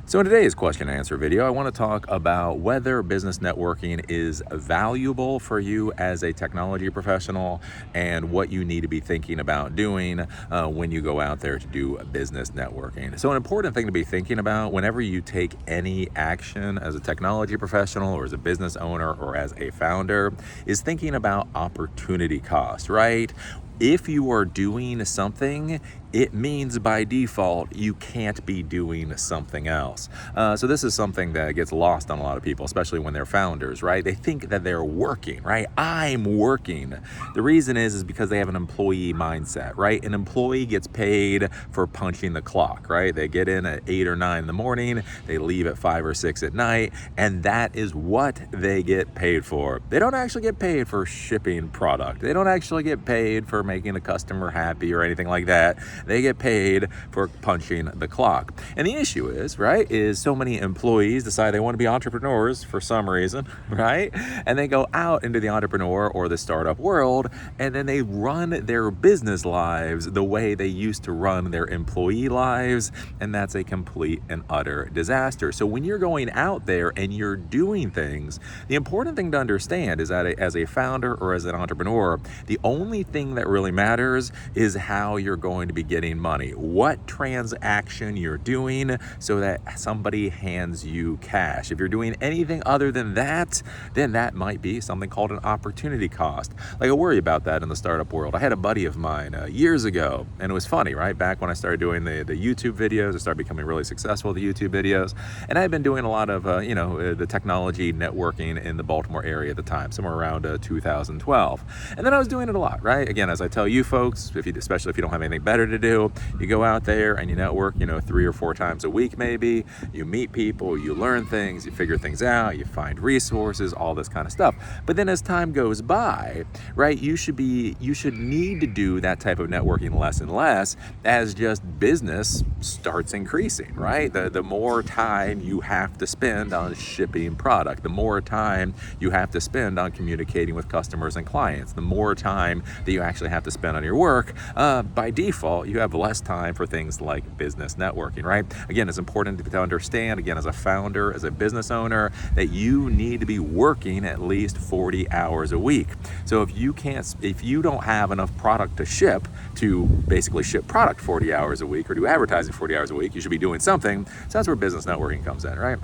So in today's question and answer video, I want to talk about whether business networking is valuable for you as a technology professional and what you need to be thinking about doing when you go out there to do business networking. So an important thing to be thinking about whenever you take any action as a technology professional or as a business owner or as a founder is thinking about opportunity cost, right? If you are doing something, it means by default you can't be doing something else. So this is something that gets lost on a lot of people, especially when they're founders, right? They think that they're working, right? I'm working. The reason is because they have an employee mindset, right? An employee gets paid for punching the clock, right? They get in at 8 or 9 in the morning, they leave at 5 or 6 at night, and that is what they get paid for. They don't actually get paid for shipping product. They don't actually get paid for making a customer happy or anything like that. They get paid for punching the clock. And the issue is, right, is so many employees decide they want to be entrepreneurs for some reason, right? And they go out into the entrepreneur or the startup world, and then they run their business lives the way they used to run their employee lives, and that's a complete and utter disaster. So when you're going out there and you're doing things, the important thing to understand is that as a founder or as an entrepreneur, the only thing that really matters is how you're going to be getting money, what transaction you're doing so that somebody hands you cash. If you're doing anything other than that, then that might be something called an opportunity cost. Like I worry about that in the startup world. I had a buddy of mine years ago, and it was funny, right? Back when I started doing the YouTube videos, I started becoming really successful with the YouTube videos, and I had been doing a lot of, the technology networking in the Baltimore area at the time, somewhere around 2012. And then I was doing it a lot, right? Again, as I tell you folks, especially if you don't have anything better to do, you go out there and you network, 3 or 4 times a week maybe. You meet people, you learn things, you figure things out, you find resources, all this kind of stuff. But then as time goes by, right, you should need to do that type of networking less and less as just business starts increasing, right? The more time you have to spend on shipping product, the more time you have to spend on communicating with customers and clients, the more time that you actually have to spend on your work, by default, you have less time for things like business networking, right? Again, it's important to understand, again, as a founder, as a business owner, that you need to be working at least 40 hours a week. So if you don't have enough product to ship to basically ship product 40 hours a week or do advertising 40 hours a week, you should be doing something. So that's where business networking comes in, right?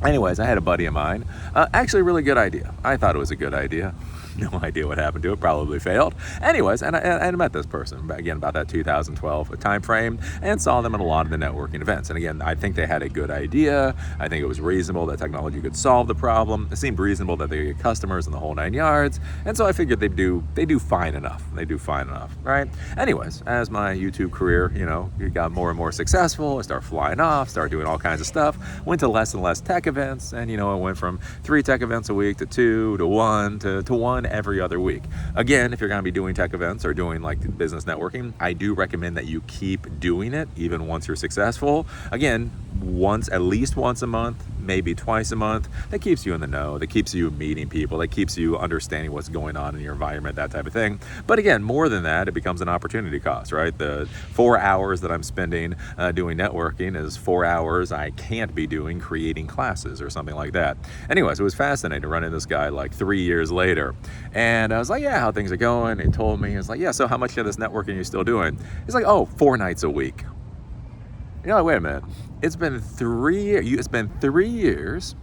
Anyways, I had a buddy of mine, actually a really good idea. I thought it was a good idea. No idea what happened to it, probably failed. Anyways, and I met this person, again, about that 2012 time frame, and saw them at a lot of the networking events. And again, I think they had a good idea. I think it was reasonable that technology could solve the problem. It seemed reasonable that they could get customers in the whole 9 yards. And so I figured they do fine enough. They do fine enough, right? Anyways, as my YouTube career, it got more and more successful, I started flying off, started doing all kinds of stuff, went to less and less tech events, and it went from 3 tech events a week to 2 to 1 to 1 every other week. Again, if you're going to be doing tech events or doing like business networking, I do recommend that you keep doing it even once you're successful. Again, at least once a month, maybe twice a month. That keeps you in the know. That keeps you meeting people. That keeps you understanding what's going on in your environment, that type of thing. But again, more than that, it becomes an opportunity cost, right? The 4 hours that I'm spending doing networking is 4 hours I can't be doing creating classes or something like that. Anyways, it was fascinating to run into this guy like 3 years later. And I was like, yeah, how things are going? He told me, he was like, yeah, so how much of this networking are you still doing? He's like, 4 nights a week. Wait a minute. It's been 3 years. It's been 3 years.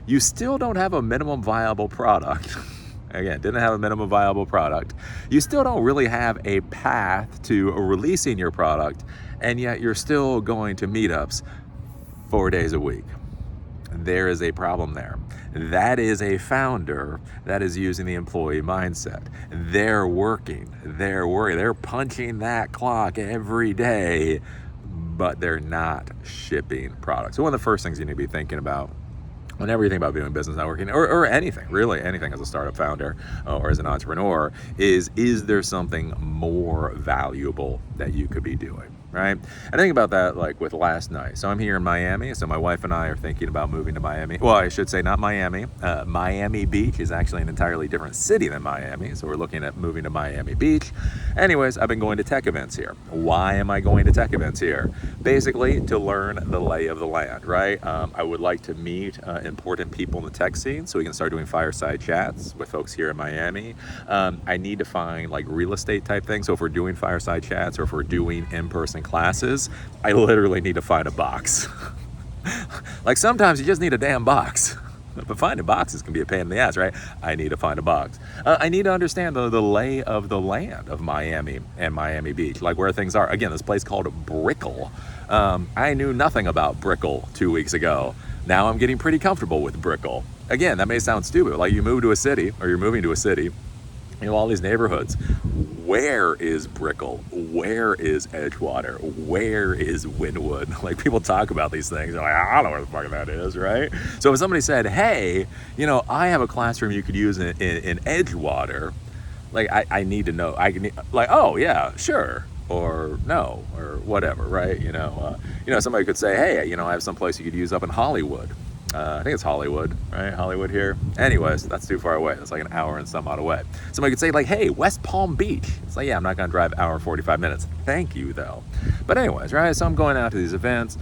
You still don't have a minimum viable product. Again, didn't have a minimum viable product. You still don't really have a path to releasing your product, and yet you're still going to meetups 4 days a week. There is a problem there. That is a founder that is using the employee mindset. They're working. They're punching that clock every day, but they're not shipping products. So one of the first things you need to be thinking about whenever you think about doing business networking or anything, really anything as a startup founder or as an entrepreneur is there something more valuable that you could be doing? right? And I think about that like with last night. So I'm here in Miami. So my wife and I are thinking about moving to Miami. Well, I should say not Miami. Miami Beach is actually an entirely different city than Miami. So we're looking at moving to Miami Beach. Anyways, I've been going to tech events here. Why am I going to tech events here? Basically to learn the lay of the land, right? I would like to meet important people in the tech scene so we can start doing fireside chats with folks here in Miami. I need to find like real estate type things. So if we're doing fireside chats or if we're doing in-person classes, I literally need to find a box. Like sometimes you just need a damn box. But finding boxes can be a pain in the ass, right? I need to find a box. I need to understand the lay of the land of Miami and Miami Beach, like where things are. Again, this place called Brickell. I knew nothing about Brickell 2 weeks ago. Now I'm getting pretty comfortable with Brickell. Again, that may sound stupid. Like you move to a city, or you're moving to a city, you know, all these neighborhoods. Where is Brickell? Where is Edgewater? Where is Wynwood? Like people talk about these things. They're like, I don't know where the fuck that is, right? So if somebody said, hey, you know, I have a classroom you could use in Edgewater, like I need to know. I can like, oh yeah, sure. Or no, or whatever, right? You know, somebody could say, hey, you know, I have some place you could use up in Hollywood. I think it's Hollywood, right? Hollywood here. Anyways, that's too far away. That's like an hour and some odd away. Somebody could say like, hey, West Palm Beach. It's like, yeah, I'm not gonna drive an hour and 45 minutes. Thank you though. But anyways, right? So I'm going out to these events,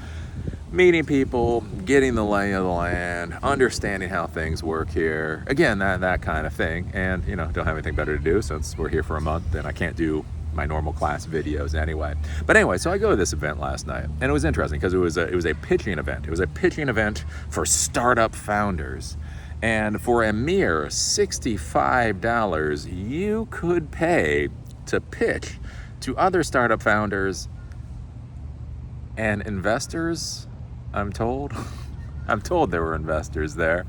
meeting people, getting the lay of the land, understanding how things work here. Again, that kind of thing. And, you know, don't have anything better to do since we're here for a month and I can't do my normal class videos anyway. But anyway, so I go to this event last night and it was interesting because it was a pitching event. It was a pitching event for startup founders. And for a mere $65, you could pay to pitch to other startup founders and investors, I'm told. I'm told there were investors there.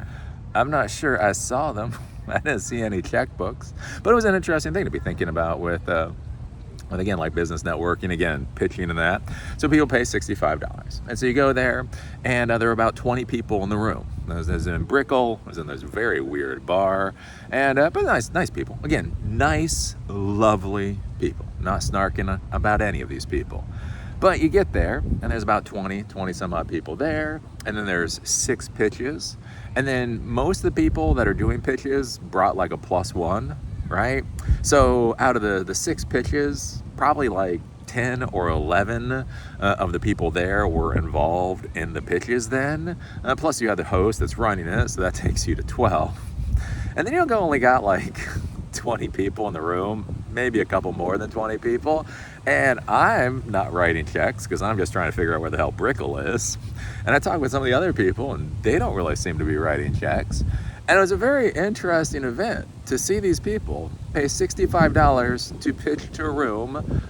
I'm not sure I saw them. I didn't see any checkbooks. But it was an interesting thing to be thinking about with again, like business networking, again, pitching and that. So people pay $65. And so you go there, and there are about 20 people in the room. There's in Brickell, there's a very weird bar, and but nice people. Again, nice, lovely people. Not snarking about any of these people. But you get there, and there's about 20 some odd people there, and then there's 6 pitches. And then most of the people that are doing pitches brought like a +1. Right? So out of the 6 pitches, probably like 10 or 11 of the people there were involved in the pitches then. Plus you have the host that's running it, so that takes you to 12. And then you only got like 20 people in the room, maybe a couple more than 20 people. And I'm not writing checks because I'm just trying to figure out where the hell Brickell is. And I talked with some of the other people and they don't really seem to be writing checks. And it was a very interesting event to see these people pay $65 to pitch to a room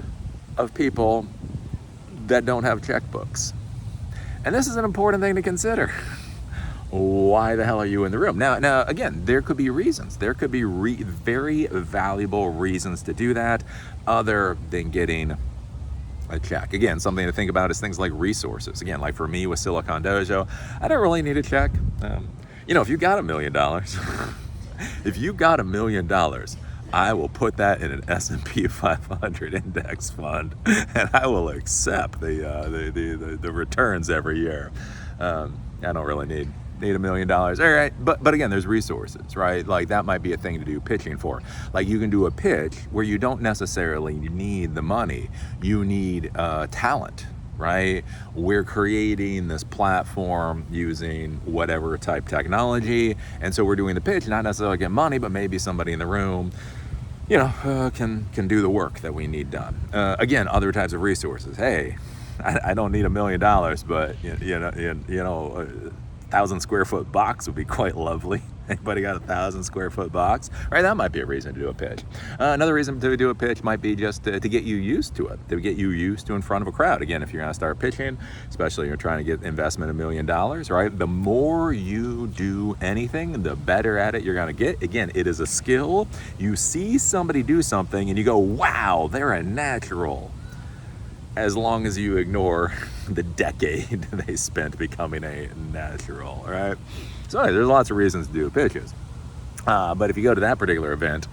of people that don't have checkbooks. And this is an important thing to consider. Why the hell are you in the room? Now, again, there could be reasons. There could be very valuable reasons to do that other than getting a check. Again, something to think about is things like resources. Again, like for me with Silicon Dojo, I don't really need a check. You know, if you got $1 million, if you got $1 million, I will put that in an S&P 500 index fund, and I will accept the returns every year. I don't really need $1 million. All right, but again, there's resources, right? Like that might be a thing to do pitching for. Like you can do a pitch where you don't necessarily need the money. You need talent. Right? We're creating this platform using whatever type technology. And so we're doing the pitch, not necessarily get money, but maybe somebody in the room, you know, can do the work that we need done. Again, other types of resources. Hey, I don't need $1 million, but you know, 1,000 square foot box would be quite lovely. Anybody got 1,000 square foot box? Right, that might be a reason to do a pitch. Another reason to do a pitch might be just to get you used to it, to get you used to in front of a crowd. Again, if you're gonna start pitching, especially if you're trying to get investment $1 million, right? The more you do anything, the better at it you're gonna get. Again, it is a skill. You see somebody do something and you go, wow, they're a natural. As long as you ignore the decade they spent becoming a natural, right? So anyway, there's lots of reasons to do pitches. But if you go to that particular event,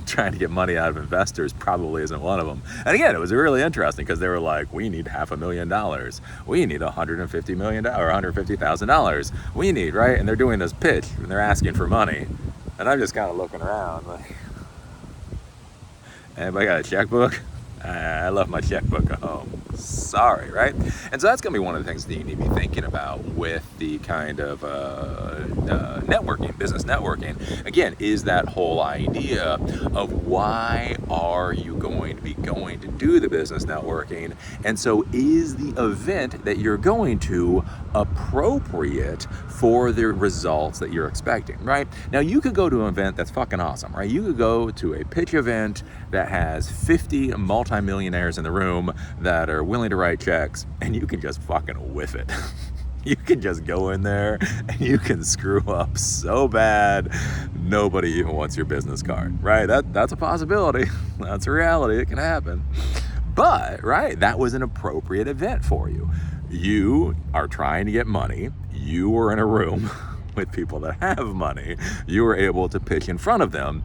trying to get money out of investors probably isn't one of them. And again, it was really interesting because they were like, we need $500,000. We need $150 million or $150,000. We need, right? And they're doing this pitch and they're asking for money. And I'm just kind of looking around like, anybody got a checkbook? I left my checkbook at home. Sorry, right? And so that's going to be one of the things that you need to be thinking about with the kind of networking, business networking. Again, is that whole idea of why are you going to be going to do the business networking? And so is the event that you're going to appropriate for the results that you're expecting, right? Now, you could go to an event that's fucking awesome, right? You could go to a pitch event that has 50 multimillionaires in the room that are willing to write checks, and you can just fucking whiff it. You can just go in there and you can screw up so bad nobody even wants your business card, right? That's a possibility. That's a reality. It can happen. But, right, that was an appropriate event for you. You are trying to get money. You were in a room with people that have money. You were able to pitch in front of them,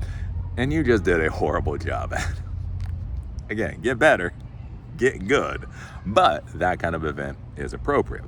and you just did a horrible job at it. Again, get better, get good, but that kind of event is appropriate.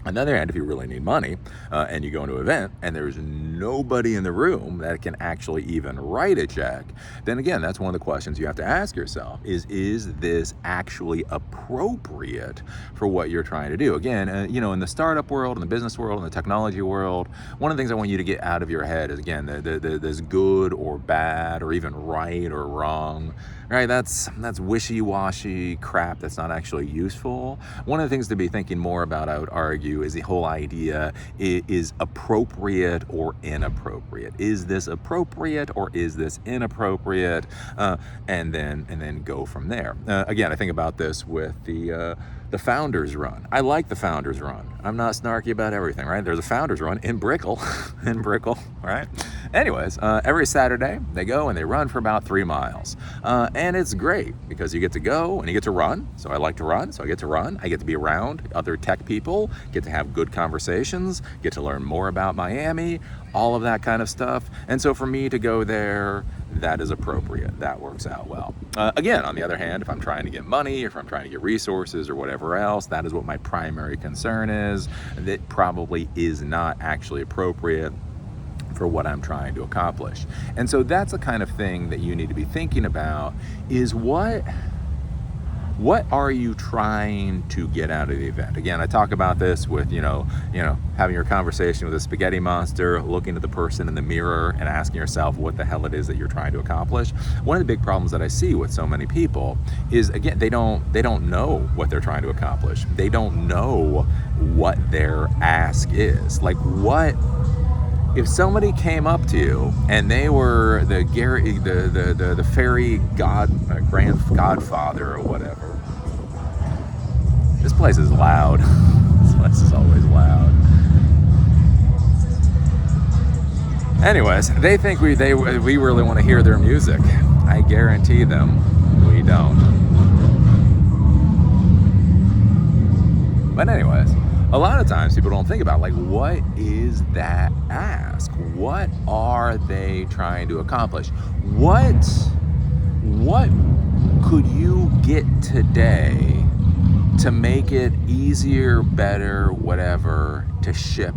On the other hand, if you really need money and you go into an event and there's nobody in the room that can actually even write a check, then again, that's one of the questions you have to ask yourself is this actually appropriate for what you're trying to do? Again, in the startup world, in the business world, in the technology world, one of the things I want you to get out of your head is, again, this good or bad or even right or wrong, right? That's wishy-washy crap that's not actually useful. One of the things to be thinking more about, I would argue, is the whole idea is appropriate or inappropriate. Is this appropriate or is this inappropriate? And then go from there. Again, I think about this with the Founders Run. I like the Founders Run. I'm not snarky about everything, right? There's a Founders Run in Brickell, right? Anyways, every Saturday they go and they run for about 3 miles. And it's great because you get to go and you get to run. So I like to run, so I get to run. I get to be around other tech people, get to have good conversations, get to learn more about Miami, all of that kind of stuff. And so for me to go there, that is appropriate. That works out well. Again, on the other hand, if I'm trying to get money, or if I'm trying to get resources or whatever else, that is what my primary concern is. That probably is not actually appropriate for what I'm trying to accomplish. And so that's the kind of thing that you need to be thinking about is what are you trying to get out of the event? Again, I talk about this with, having your conversation with a spaghetti monster, looking at the person in the mirror and asking yourself what the hell it is that you're trying to accomplish. One of the big problems that I see with so many people is, again, they don't know what they're trying to accomplish. They don't know what their ask is. Like, what if somebody came up to you and they were the fairy godfather or whatever? This place is loud. This place is always loud. Anyways, they think we really want to hear their music. I guarantee them we don't. But anyways, a lot of times people don't think about, like, what is that ask? What are they trying to accomplish? What could you get today to make it easier, better, whatever, to ship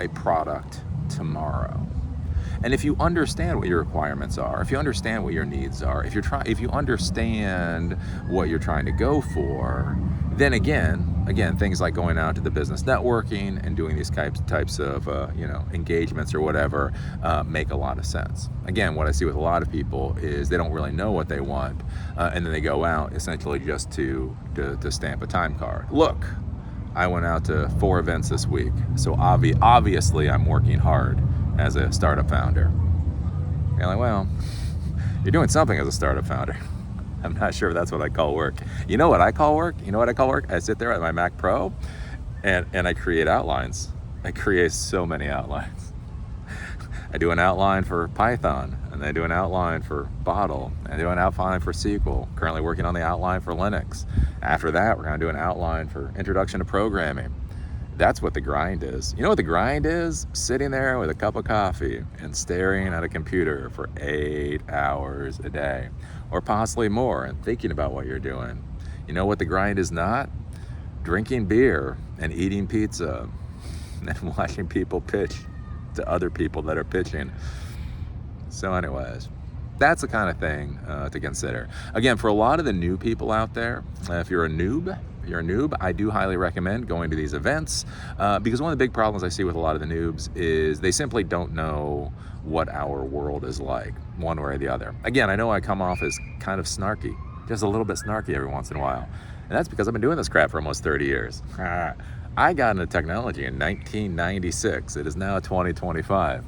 a product tomorrow? And if you understand what your requirements are, if you understand what your needs are, if you understand what you're trying to go for, then again, things like going out to the business networking and doing these types of engagements or whatever make a lot of sense. Again, what I see with a lot of people is they don't really know what they want, and then they go out essentially just to stamp a time card. Look, I went out to 4 events this week, so obviously I'm working hard as a startup founder. You're like, well, you're doing something as a startup founder. I'm not sure if that's what I call work. You know what I call work? I sit there at my Mac Pro and I create outlines. I create so many outlines. I do an outline for Python, and I do an outline for Bottle, and I do an outline for SQL. Currently working on the outline for Linux. After that, we're going to do an outline for Introduction to Programming. That's what the grind is. You know what the grind is? Sitting there with a cup of coffee and staring at a computer for 8 hours a day, or possibly more, and thinking about what you're doing. You know what the grind is not? Drinking beer and eating pizza and watching people pitch to other people that are pitching. So anyways, that's the kind of thing to consider. Again, for a lot of the new people out there, if you're a noob, I do highly recommend going to these events because one of the big problems I see with a lot of the noobs is they simply don't know what our world is like, one way or the other. Again, I know I come off as kind of snarky, just a little bit snarky every once in a while. And that's because I've been doing this crap for almost 30 years. I got into technology in 1996. It is now 2025.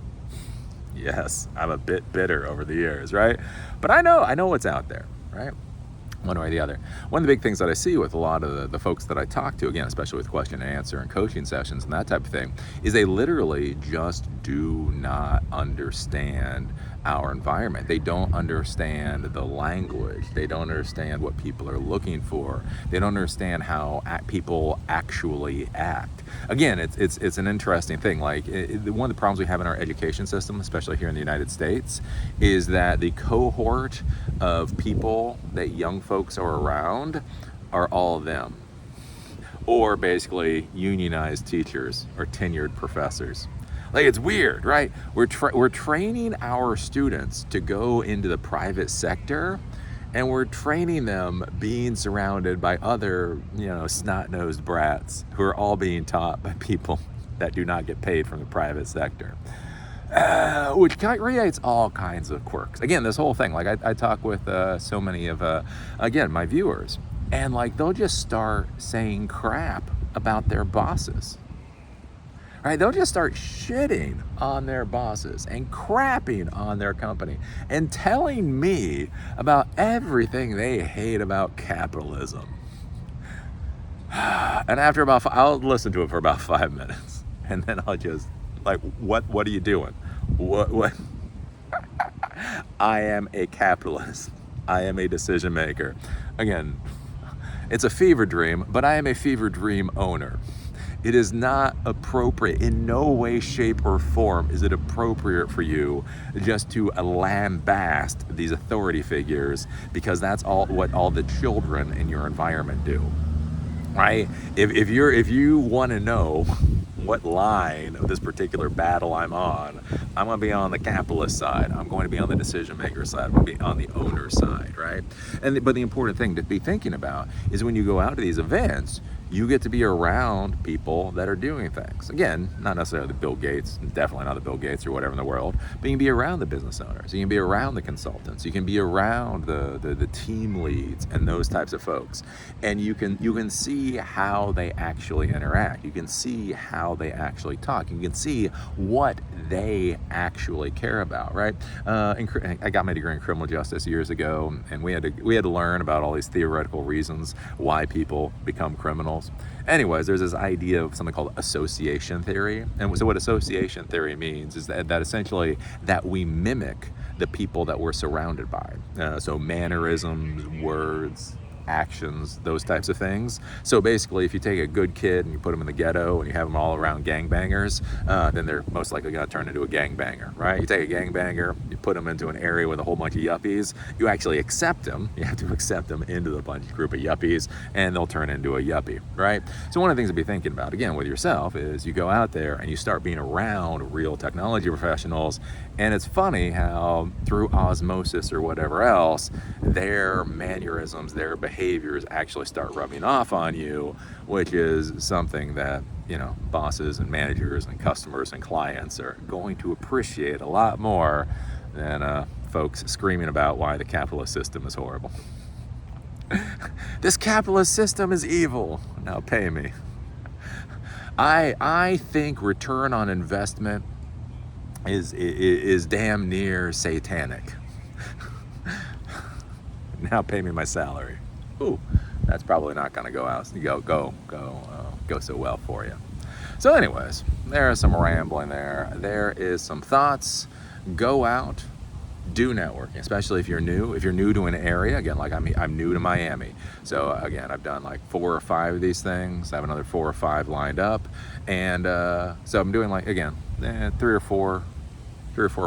Yes, I'm a bit bitter over the years, right? But I know what's out there, right? One way or the other. One of the big things that I see with a lot of the folks that I talk to, again, especially with question and answer and coaching sessions and that type of thing, is they literally just do not understand our environment. They don't understand the language. They don't understand what people are looking for. They don't understand how people actually act. Again, it's an interesting thing. Like one of the problems we have in our education system, especially here in the United States, is that the cohort of people that young folks are around are all of them, or basically unionized teachers or tenured professors. Like, it's weird, right? We're training our students to go into the private sector, and we're training them being surrounded by other, snot-nosed brats who are all being taught by people that do not get paid from the private sector, which creates all kinds of quirks. Again, this whole thing, like I talk with so many of, again, my viewers, and like they'll just start saying crap about their bosses. Right, they'll just start shitting on their bosses and crapping on their company and telling me about everything they hate about capitalism. And after I'll listen to it for about 5 minutes, and then I'll just like, what are you doing? What? I am a capitalist. I am a decision maker. Again, it's a fever dream, but I am a fever dream owner. It is not appropriate, in no way, shape, or form is it appropriate for you just to lambast these authority figures, because that's what all the children in your environment do, right? If you want to know what line of this particular battle I'm going to be on the capitalist side. I'm going to be on the decision maker side. I'm going to be on the owner side, right? But the important thing to be thinking about is when you go out to these events, you get to be around people that are doing things. Again, not necessarily the Bill Gates, definitely not the Bill Gates or whatever in the world, but you can be around the business owners. You can be around the consultants. You can be around the team leads and those types of folks. And you can see how they actually interact. You can see how they actually talk. You can see what they actually care about, right? I got my degree in criminal justice years ago, and we had to learn about all these theoretical reasons why people become criminals. Anyways, there's this idea of something called association theory. And so what association theory means is that essentially that we mimic the people that we're surrounded by. So mannerisms, words, actions, those types of things. So basically, if you take a good kid and you put them in the ghetto and you have them all around gangbangers, then they're most likely going to turn into a gangbanger, right? You take a gangbanger, you put them into an area with a whole bunch of yuppies, you actually accept them. You have to accept them into the group of yuppies, and they'll turn into a yuppie, right? So one of the things to be thinking about, again, with yourself is you go out there and you start being around real technology professionals, and it's funny how through osmosis or whatever else, their mannerisms, their behaviors actually start rubbing off on you, which is something that, bosses and managers and customers and clients are going to appreciate a lot more than folks screaming about why the capitalist system is horrible. This capitalist system is evil. Now pay me. I think return on investment is damn near satanic. Now pay me my salary. Ooh, that's probably not going to go so well for you. So anyways, there is some rambling there. There is some thoughts. Go out, do networking, especially if you're new. If you're new to an area, again, like I'm new to Miami, so again, I've done like 4 or 5 of these things. I have another 4 or 5 lined up, and so I'm doing like, again, 3 or 4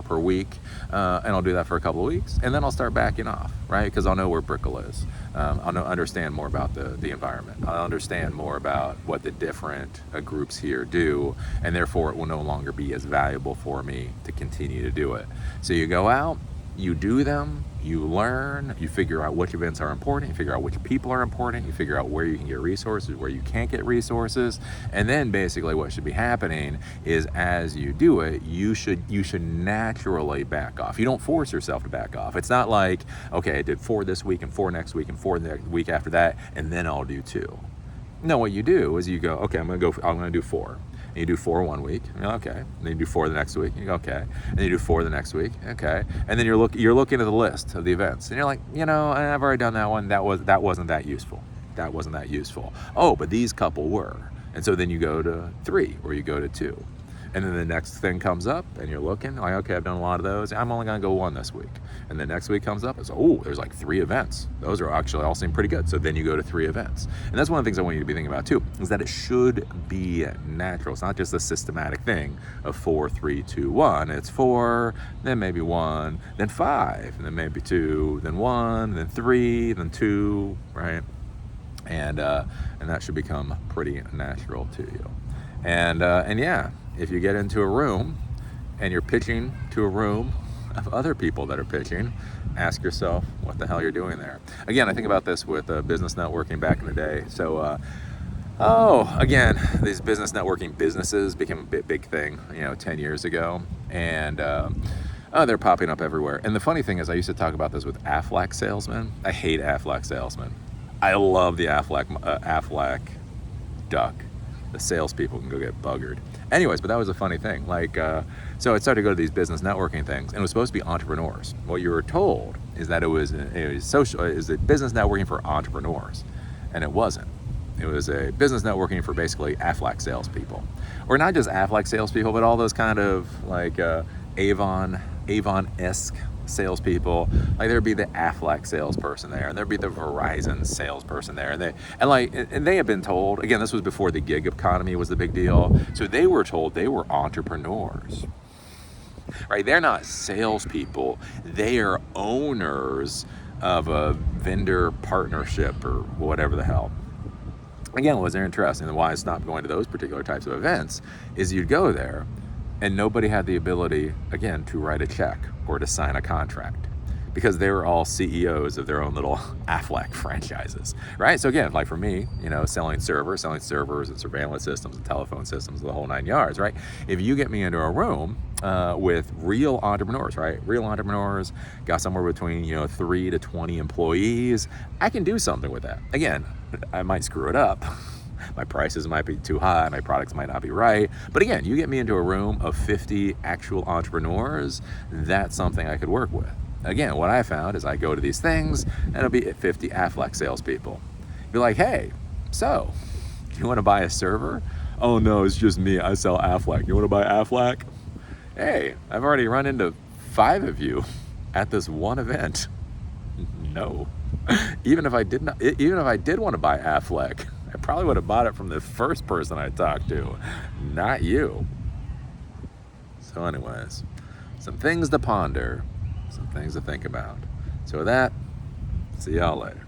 per week, and I'll do that for a couple of weeks, and then I'll start backing off, right? Because I'll know where Brickell is. Understand more about the environment. I'll understand more about what the different groups here do, and therefore it will no longer be as valuable for me to continue to do it. So you go out, you do them, you learn, you figure out which events are important, you figure out which people are important, you figure out where you can get resources, where you can't get resources, and then basically what should be happening is, as you do it, you should naturally back off. You don't force yourself to back off. It's not like, okay, I did 4 this week and 4 next week and 4 the week after that, and then I'll do 2. No, what you do is you go, okay, I'm gonna do 4. And you do 4 one week, okay. And then you do 4 the next week, you go, okay. And then you do 4 the next week, okay. And then you're looking at the list of the events, and you're like, I've already done that one. That wasn't that useful. That wasn't that useful. Oh, but these couple were. And so then you go to 3 or you go to 2. And then the next thing comes up and you're looking like, okay, I've done a lot of those. I'm only going to go 1 this week. And the next week comes up, it's, there's like 3 events. Those are actually all seem pretty good. So then you go to 3 events. And that's one of the things I want you to be thinking about too, is that it should be natural. It's not just a systematic thing of 4, 3, 2, 1. It's 4, then maybe 1, then 5, and then maybe 2, then 1, then 3, then 2, right? And that should become pretty natural to you. And yeah, if you get into a room and you're pitching to a room of other people that are pitching, ask yourself what the hell you're doing there. Again, I think about this with business networking back in the day. So, again, these business networking businesses became a big thing, 10 years ago. And they're popping up everywhere. And the funny thing is, I used to talk about this with Aflac salesmen. I hate Aflac salesmen. I love the Aflac duck. The salespeople can go get buggered. Anyways, but that was a funny thing. So I started to go to these business networking things, and it was supposed to be entrepreneurs. What you were told is that it was a business networking for entrepreneurs, and it wasn't. It was a business networking for basically Aflac salespeople, or not just Aflac salespeople, but all those kind of Avon-esque salespeople. Like there'd be the Aflac salesperson there, and there'd be the Verizon salesperson there, and they had been told, again, this was before the gig economy was the big deal, so they were told they were entrepreneurs, right? They're not salespeople, they are owners of a vendor partnership or whatever the hell. Again, what's interesting and why I stopped going to those particular types of events is you'd go there and nobody had the ability, again, to write a check or to sign a contract, because they were all CEOs of their own little Aflac franchises, right? So again, like for me, selling servers and surveillance systems and telephone systems, the whole 9 yards, right? If you get me into a room with real entrepreneurs, right? Real entrepreneurs got somewhere between 3 to 20 employees, I can do something with that. Again, I might screw it up. My prices might be too high, my products might not be right. But again, you get me into a room of 50 actual entrepreneurs, that's something I could work with. Again, what I found is I go to these things and it'll be 50 Aflac salespeople. Be like, hey, so you want to buy a server? Oh no, it's just me, I sell Aflac. You want to buy Aflac? Hey, I've already run into 5 of you at this one event. No. Even if I did want to buy Aflac, I probably would have bought it from the first person I talked to, not you. So anyways, some things to ponder, some things to think about. So with that, see y'all later.